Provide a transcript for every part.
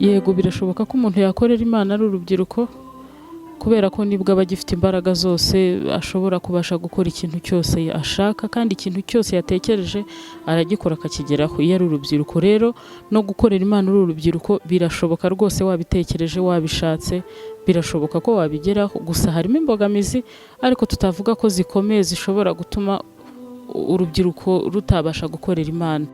Yego birashoboka ko umuntu yakorera Imana ari urubyiruko, kubera ko nibwo aba agifite imbaraga zose ashobora kubasha gukora ikintu cyose ashaka, kandi ikintu cyose yatekereje aragikora akakigeraho iyo ari urubyiruko. Rero no gukorera Imana uri urubyiruko birashoboka rwose, wabitekereje wabishatse birashoboka ko wabigeraho. Gusa harimo imbogamizi ariko tutavuga ko zikomeye zishobora gutuma urubyiruko rutabasha gukorera Imana.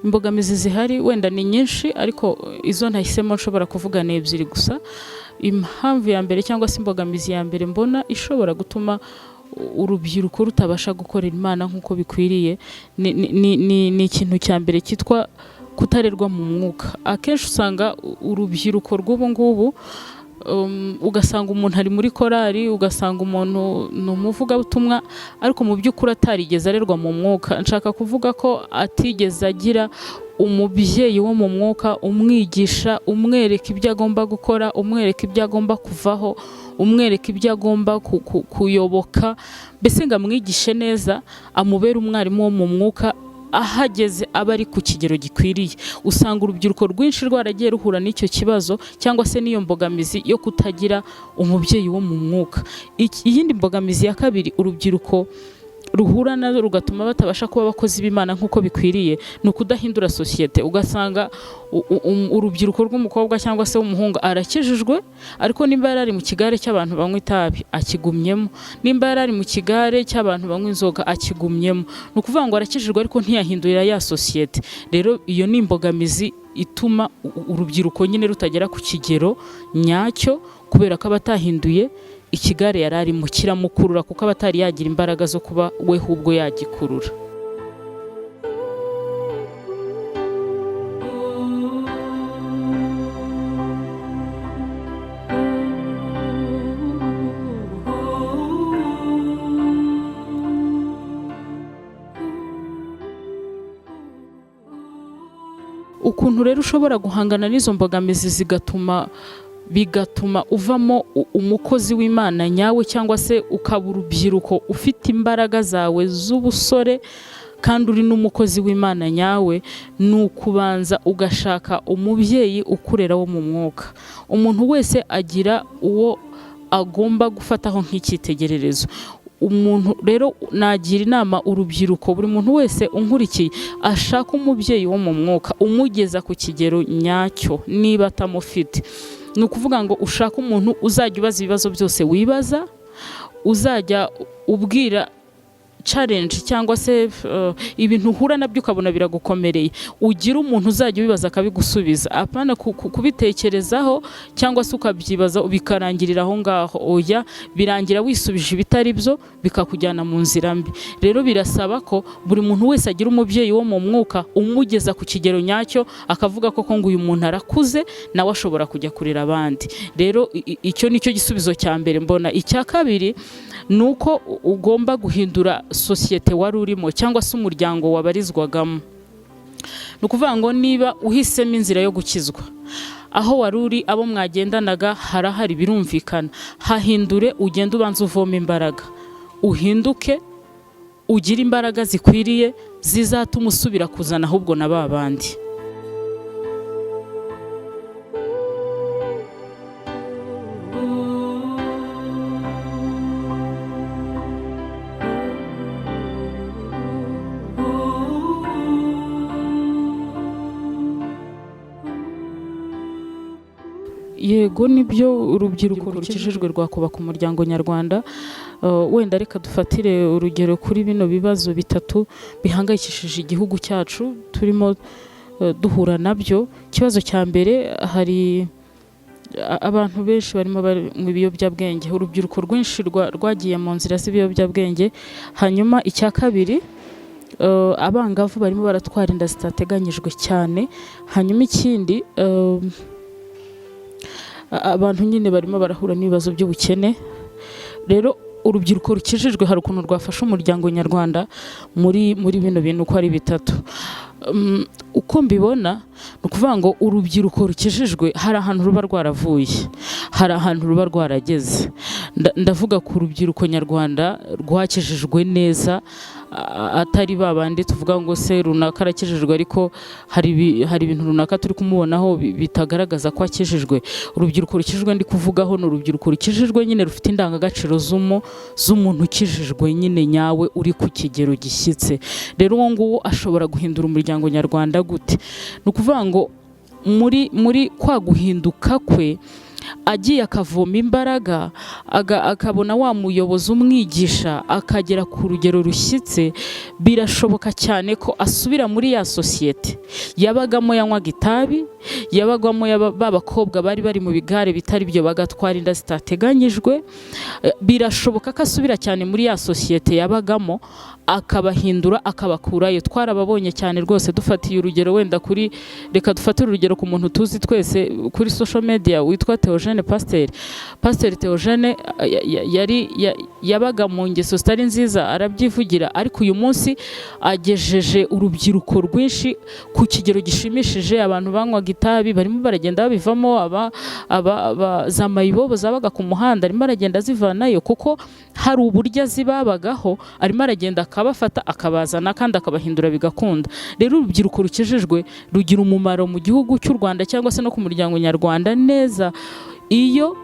Imbogamizi zihari wenda ni nyinshi, ariko izo ntahisemo nshobora kuvuga ni ebyiri gusa. Impamvu ya mbere cyangwa se imbogamizi ya mbere mbona ishobora gutuma urubyiruko rutabasha gukorera Imana nk'uko bikwiriye ni ikintu cya mbere cyitwa kutarerwa mu mwuka. Akenshi usanga urubyiruko rw'ubu ngubu ugasanga umuntu ari muri korali, ugasanga umuntu ni umuvugabutumwa, ariko mu by'ukuri atarigeze arerwa mu mwuka. Nshaka kuvuga ko atigeze agira umubyeyi wo mu mwuka umwigisha, umwereka ibyo agomba gukora, umwereka ibyo agomba kuvaho, umwereka ibyo agomba kuyoboka, mbese ngo amwigishe neza, amubere umwarimu wo mu mwuka. Ahageze aba ari ku kigero gikwiriye. Usanga urubyiruko rwinshi rwaragiye ruhura n'icyo kibazo cyangwa se n'iyo mbogamizi yo kutagira umubyeyi wo mu mwuka. Iyindi mbogamizi ya kabiri urubyiruko ruhura nazo rugatuma batabasha kuba abakozi b'Imana nk'uko bikwiriye ni ukudahindura sosiyete. Ugasanga urubyiruko rw'umukobwa cyangwa se w'umuhungu arakijijwe, ariko nimba yari ari mu kigare cy'abantu banywa itabi akigumyemo, nimba yari ari mu kigare cy'abantu banywa inzoga akigumyemo. Ni ukuvuga ngo arakijijwe ariko ntiyahindurira ya sosiyete. Rero iyo ni imbogamizi ituma urubyiruko nyine rutagera ku kigero nyacyo, kubera ko abatahinduye ikigare yari arimo kiramukurura, kuko abatari yagira imbaraga zo kuba we ahubwo yagikurura. Ukuntu rero ushobora guhangana n'izo mbogamizi bigatuma uvamo umukozi w'Imana nyawe, cyangwa se ukaba urubyiruko ufite imbaraga zawe z'ubusore kandi uri n'umukozi w'Imana nyawe, ni ukubanza ugashaka umubyeyi ukurera wo mu mwuka. Umuntu wese agira uwo agomba gufataho nk'icyitegererezo. Umuntu rero nagira inama urubyiruko, buri muntu wese unkurikiye ashaka umubyeyi wo mu mwuka umugeza ku kigero nyacyo niba atamufite. Ni ukuvuga ngo ushaka umuntu uzajya ubaza ibibazo byose wibaza, uzajya ubwira challenge cyangwa se ibintu uhura nabyo ukabona biragukomereye, ugira umuntu uzajya ubibaza akabigusubiza, apana kubitekerezaho cyangwa se ukabyibaza bikarangirira aho ngaho. Oya, birangira wisubije ibitari byo bikakujyana mu nzira mbi. Rero birasaba ko buri muntu wese agira umubyeyi wo mu mwuka umugeza ku kigero nyacyo, akavuga ko ngo uyu muntu arakuze nawe ashobora kujya kurera abandi. Rero icyo nicyo gisubizo cya mbere mbona. Icya kabiri nuko ugomba guhindura sosiyete wari urimo cyangwa se umuryango wabarizwagamo. Ni ukuvuga ngo niba uhisemo inzira yo gukizwa, aho wari uri abo mwagendanaga harahari birumvikana, hahindure, ugende ubanza uvoma imbaraga, uhinduke, ugire imbaraga zikwiriye zizatuma usubira kuzana ahubwo na ba bandi. Yego nibyo, urubyiruko rukijijwe rwakubaka umuryango nyarwanda. Wenda reka dufatire urugero kuri bino bibazo bitatu bihangayikishije igihugu cyacu turimo duhura nabyo. Ikibazo cya mbere, hari abantu benshi barimo mu biyobyabwenge, urubyiruko rwinshi rwagiye mu nzira z'ibiyobyabwenge. Hanyuma icya kabiri, abangavu barimo baratwara inda zitateganyijwe cyane. Hanyuma ikindi, abantu nyine barimo barahura n'ibibazo by'ubukene. Rero urubyiruko rukijijwe hari ukuntu rwafasha umuryango nyarwanda muri bino bintu uko ari bitatu. uko mbibona ni ukuvuga ngo urubyiruko rukijijwe hari ahantu ruba rwaravuye, hari ahantu ruba rwarageze. Ndavuga ku rubyiruko nyarwanda rwakijijwe neza, atari babandi tuvuga ngo se runaka arakijijwe ariko hari ibintu runaka turi kumubonaho bitagaragaza ko akijijwe. Urubyiruko rukijijwe ndi kuvugaho ni urubyiruko rukijijwe nyine rufite indangagaciro z'umuntu ukijijwe nyine nyawe uri ku kigero gishyitse. Rero uwo nguwo ashobora guhindura umuryango nyarwanda gute? Ni ukuvuga ngo muri kwa guhinduka kwe agiye akavoma imbaraga, akabona wa muyobozi umwigisha akagera ku rugero rushyitse, birashoboka cyane ko asubira muri ya sosiyete yabagamo yanywaga itabi, yabagamo b'abakobwa bari mu bigare bitari byo bagatwara inda zitateganyijwe. Birashoboka ko asubira cyane muri ya sosiyete yabagamo, akabahindura akabakurayo. Twarababonye cyane rwose, dufatiye urugero wenda reka dufatire urugero ku muntu tuzi twese kuri social media witwa Pasiteri Theogene. Yabaga mu ngeso zitari nziza arabyivugira, ariko uyu munsi agejeje urubyiruko rwinshi ku kigero gishimishije. Abantu banywaga itabi barimo baragenda babivamo, za mayibobo zabaga ku muhanda arimo aragenda zivanayo, kuko hari uburyo azibabagaho, arimo aragenda akabafata akabazana kandi akabahindura bigakunda. Rero urubyiruko rukijijwe rugira umumaro mu gihugu cy'u Rwanda cyangwa se no ku muryango nyarwanda neza, iyo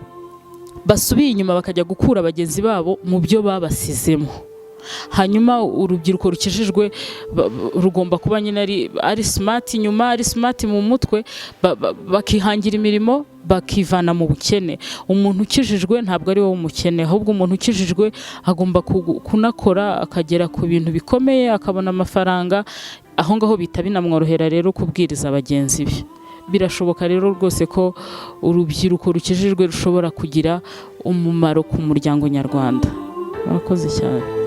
basubiye inyuma bakajya gukura bagenzi babo mu byo babasizemo. Hanyuma urubyiruko rukijijwe rugomba kuba nyine ari smart inyuma, ari smart mu mutwe, bakihangira imirimo, bakivana mu bukene. Umuntu ukijijwe ntabwo ari wowe umukene, ahubwo umuntu ukijijwe agomba kunakora akagera ku bintu bikomeye, akabona amafaranga. Aho ngaho bita binamworohera rero kubwiriza bagenzi be. Birashoboka rero rwose ko urubyiruko rukijijwe rushobora kugira umumaro ku muryango nyarwanda. Murakoze cyane.